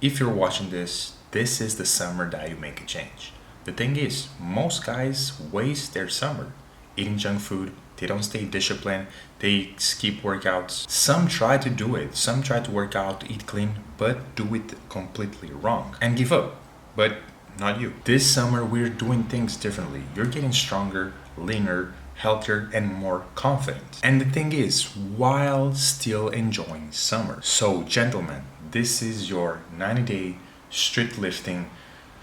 If you're watching this, this is the summer that you make a change. The thing is, most guys waste their summer eating junk food, they don't stay disciplined, they skip workouts. Some try to do it, some try to work out, eat clean, but do it completely wrong and give up. But not you. This summer, we're doing things differently. You're getting stronger, leaner, healthier, and more confident. And the thing is, while still enjoying summer. So, gentlemen, this is your 90-day street lifting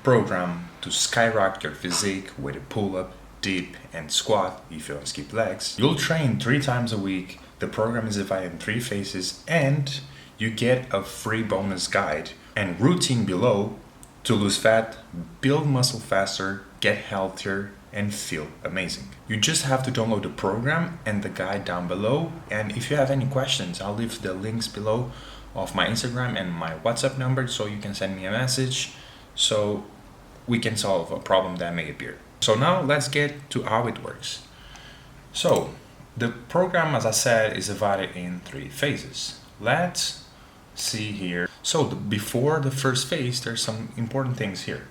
program to skyrocket your physique with a pull-up, dip, and squat if you don't skip legs. You'll train 3 times a week. The program is divided in 3 phases, and you get a free bonus guide and routine below to lose fat, build muscle faster, get healthier, and feel amazing. You just have to download the program and the guide down below. And if you have any questions, I'll leave the links below of my Instagram and my WhatsApp number so you can send me a message so we can solve a problem that may appear. So now let's get to how it works. So the program, as I said, is divided in 3 phases. Let's see here. So before the first phase, there's some important things here.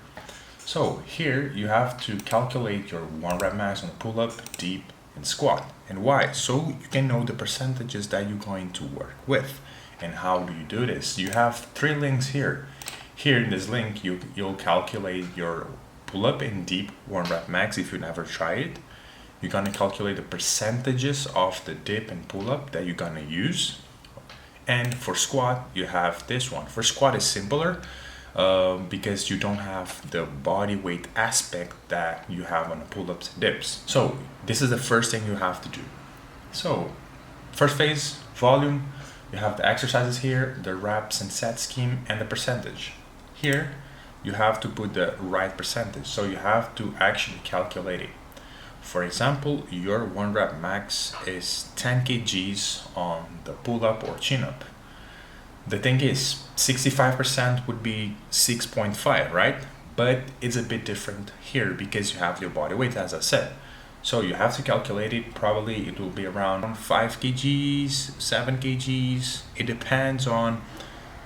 So here you have to calculate your 1 rep max on the pull-up, dip, and squat. And why? So you can know the percentages that you're going to work with. And how do you do this? You have 3 links here. Here in this link, you'll calculate your pull-up and dip 1 rep max if you never tried it. You're gonna calculate the percentages of the dip and pull-up that you're gonna use. And for squat, you have this one. For squat, it's simpler because you don't have the body weight aspect that you have on the pull-ups and dips. So this is the first thing you have to do. So first phase, volume. You have the exercises here, the reps and set scheme, and the percentage. Here, you have to put the right percentage. So you have to actually calculate it. For example, your 1 rep max is 10 kgs on the pull-up or chin-up. The thing is, 65% would be 6.5, right? But it's a bit different here because you have your body weight, as I said. So you have to calculate it. Probably it will be around 5 kgs, 7 kgs. It depends on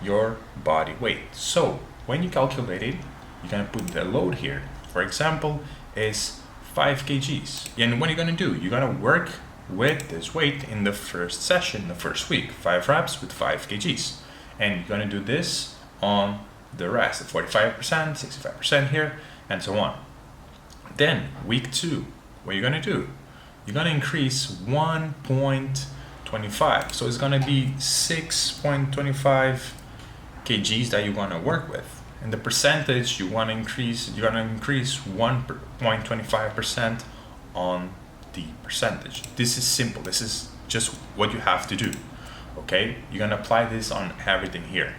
your body weight. So when you calculate it, you're gonna put the load here. For example, is 5 kgs. And what you're gonna do, you're gonna work with this weight in the first session, the first week, 5 reps with 5 kgs. And you're gonna do this on the rest, 45%, 65% here, and so on. Then week 2, what you're gonna do, you're gonna increase 1.25. So it's gonna be 6.25 kgs that you're gonna work with. And the percentage you're gonna increase 1.25% on the percentage. This is simple. This is just what you have to do. Okay, you're gonna apply this on everything here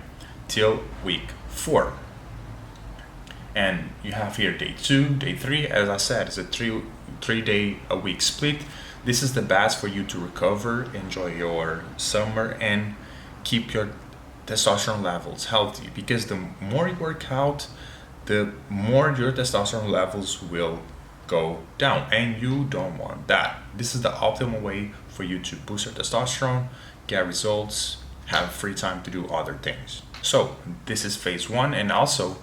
till week 4. And you have here day 2, day 3. As I said, it's a 3-day a week split. This is the best for you to recover, enjoy your summer, and keep your testosterone levels healthy, because the more you work out, the more your testosterone levels will go down, and you don't want that. This is the optimal way for you to boost your testosterone, get results, have free time to do other things. So this is phase 1. And also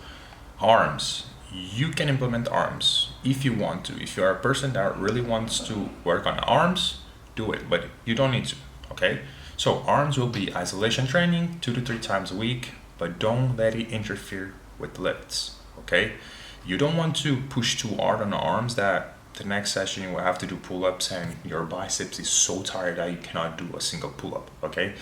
arms. You can implement arms if you want to. If you're a person that really wants to work on arms, do it, but you don't need to. Okay, so arms will be isolation training 2 to 3 times a week, but don't let it interfere with lifts. Okay, you don't want to push too hard on the arms that the next session you will have to do pull-ups and your biceps is so tired that you cannot do a single pull-up. Okay,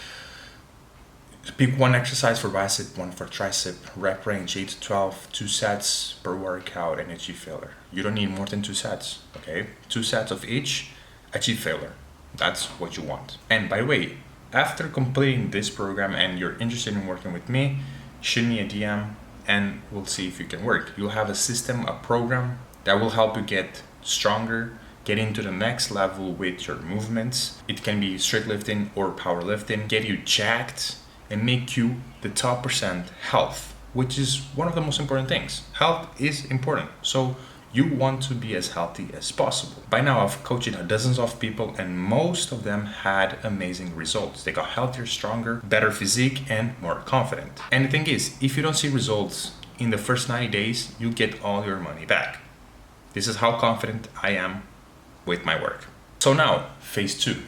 pick 1 exercise for bicep, 1 for tricep, rep range 8 to 12, 2 sets per workout, and achieve failure. You don't need more than 2 sets. Okay, 2 sets of each, achieve failure. That's what you want. And by the way, after completing this program and you're interested in working with me, shoot me a DM and we'll see if you can work. You'll have a system, a program that will help you get stronger, get into the next level with your movements. It can be street lifting or powerlifting, get you jacked and make you the top % health, which is one of the most important things. Health is important. So You want to be as healthy as possible. By now, I've coached dozens of people, and most of them had amazing results. They got healthier, stronger, better physique, and more confident. And the thing is, if you don't see results in the first 90 days, you get all your money back. This is how confident I am with my work. So now, phase 2.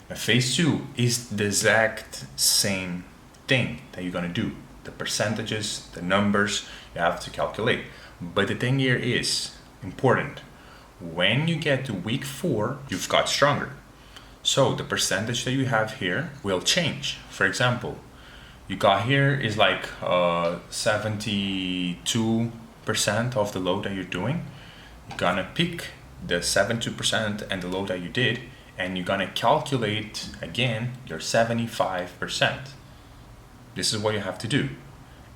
Now, phase 2 is the exact same thing that you're gonna do. The percentages, the numbers, you have to calculate. But the thing here is important. When you get to week 4, you've got stronger. So the percentage that you have here will change. For example, you got here is like 72% of the load that you're doing. You're gonna pick the 72% and the load that you did, and you're gonna calculate again your 75%. This is what you have to do.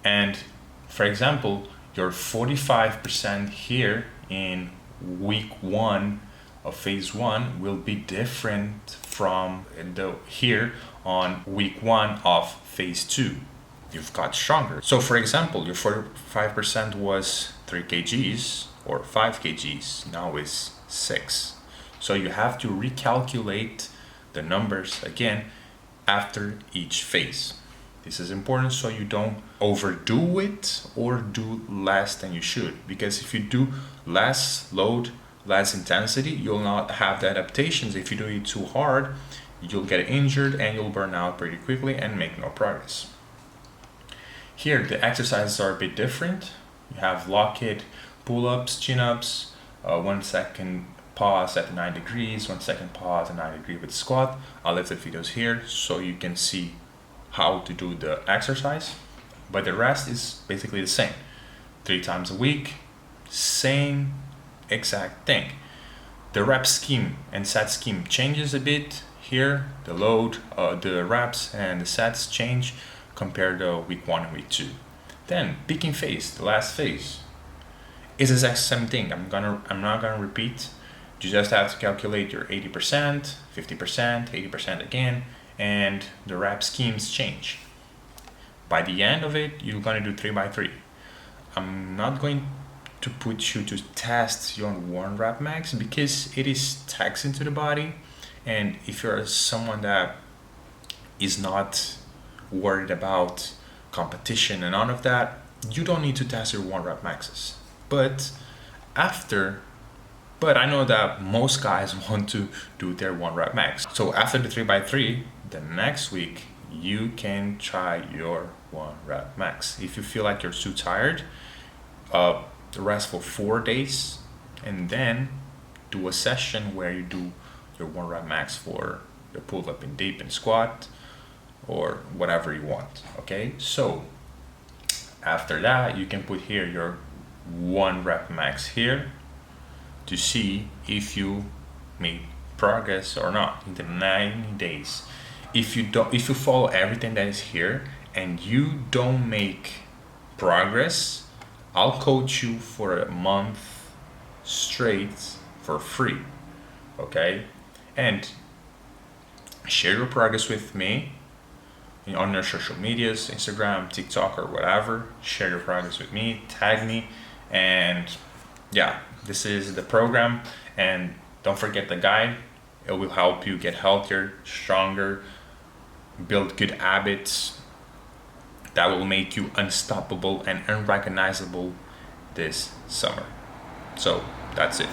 And for example, your 45% here in week 1 of phase 1 will be different from the here on week 1 of phase 2. You've got stronger. So for example, your 45% was 3 kgs or 5 kgs, now it's 6. So you have to recalculate the numbers again after each phase. This is important so you don't overdo it or do less than you should. Because if you do less load, less intensity, you'll not have the adaptations. If you do it too hard, you'll get injured and you'll burn out pretty quickly and make no progress. Here, the exercises are a bit different. You have lock it, pull-ups, chin-ups, 1 second pause at 9 degrees, 1 second pause at 9 degrees with squat. I'll leave the videos here so you can see how to do the exercise, but the rest is basically the same. 3 times a week, same exact thing. The rep scheme and set scheme changes a bit here. The load, the reps and the sets change compared to week 1 and week 2. Then picking phase, the last phase, is the exact same thing. I'm not gonna repeat. You just have to calculate your 80%, 50%, 80% again, and the rep schemes change. By the end of it, you're gonna do 3x3. I'm not going to put you to test your 1 rep max because it is taxing to the body, and if you're someone that is not worried about competition and none of that, you don't need to test your 1 rep maxes. But I know that most guys want to do their 1 rep max. So after the 3x3, the next week, you can try your 1 rep max. If you feel like you're too tired, rest for 4 days and then do a session where you do your 1 rep max for the pull up and deep and squat or whatever you want. Okay, so after that, you can put here your 1 rep max here to see if you made progress or not in the 90 days. If you follow everything that is here and you don't make progress, I'll coach you for a month straight for free. Okay, and share your progress with me on your social medias, Instagram, TikTok, or whatever. Share your progress with me, tag me, and yeah, this is the program. And don't forget the guide. It will help you get healthier, stronger, build good habits that will make you unstoppable and unrecognizable this summer. So that's it.